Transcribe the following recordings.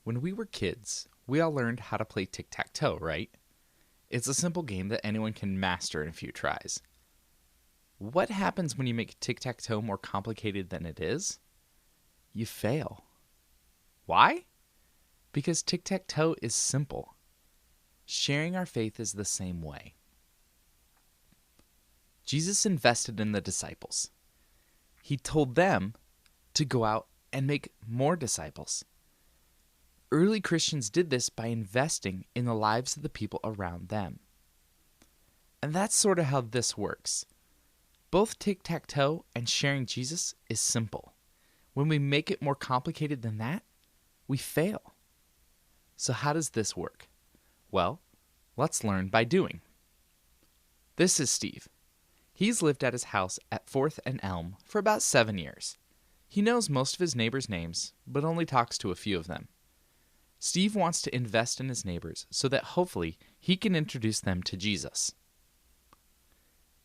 When we were kids, we all learned how to play tic-tac-toe, right? It's a simple game that anyone can master in a few tries. What happens when you make tic-tac-toe more complicated than it is? You fail. Why? Because tic-tac-toe is simple. Sharing our faith is the same way. Jesus invested in the disciples. He told them to go out and make more disciples. Early Christians did this by investing in the lives of the people around them. And that's sort of how this works. Both tic-tac-toe and sharing Jesus is simple. When we make it more complicated than that, we fail. So how does this work? Well, let's learn by doing. This is Steve. He's lived at his house at 4th and Elm for about 7 years. He knows most of his neighbors' names, but only talks to a few of them. Steve wants to invest in his neighbors so that hopefully he can introduce them to Jesus.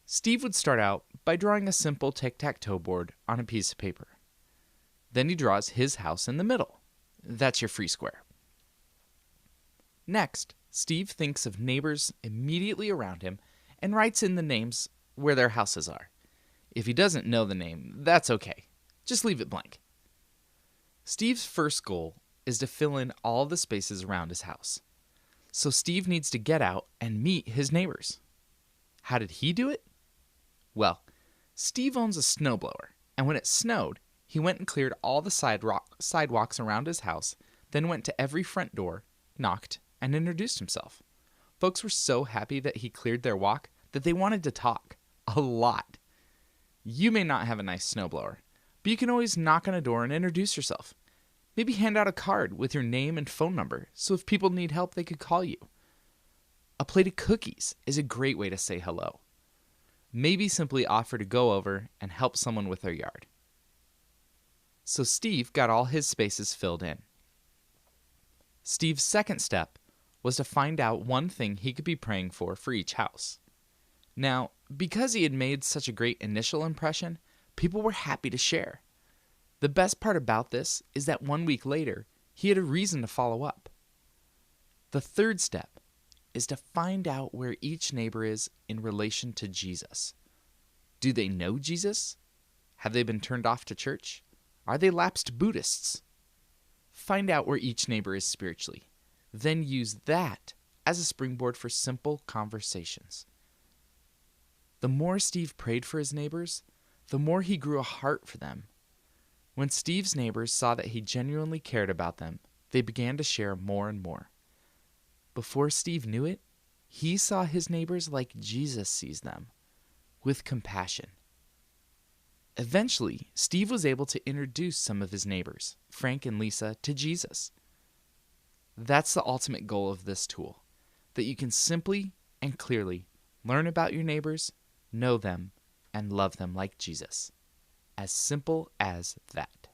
Steve would start out by drawing a simple tic-tac-toe board on a piece of paper. Then he draws his house in the middle. That's your free square. Next, Steve thinks of neighbors immediately around him and writes in the names where their houses are. If he doesn't know the name, that's okay. Just leave it blank. Steve's first goal is to fill in all the spaces around his house. So Steve needs to get out and meet his neighbors. How did he do it? Well, Steve owns a snowblower, and when it snowed, he went and cleared all the sidewalks around his house, then went to every front door, knocked, and introduced himself. Folks were so happy that he cleared their walk that they wanted to talk. A lot. You may not have a nice snowblower, but you can always knock on a door and introduce yourself. Maybe hand out a card with your name and phone number, so if people need help, they could call you. A plate of cookies is a great way to say hello. Maybe simply offer to go over and help someone with their yard. So Steve got all his spaces filled in. Steve's second step was to find out one thing he could be praying for each house. Now, because he had made such a great initial impression, people were happy to share. The best part about this is that 1 week later, he had a reason to follow up. The third step is to find out where each neighbor is in relation to Jesus. Do they know Jesus? Have they been turned off to church? Are they lapsed Buddhists? Find out where each neighbor is spiritually. Then use that as a springboard for simple conversations. The more Steve prayed for his neighbors, the more he grew a heart for them. When Steve's neighbors saw that he genuinely cared about them, they began to share more and more. Before Steve knew it, he saw his neighbors like Jesus sees them, with compassion. Eventually, Steve was able to introduce some of his neighbors, Frank and Lisa, to Jesus. That's the ultimate goal of this tool, that you can simply and clearly learn about your neighbors, know them, and love them like Jesus. As simple as that.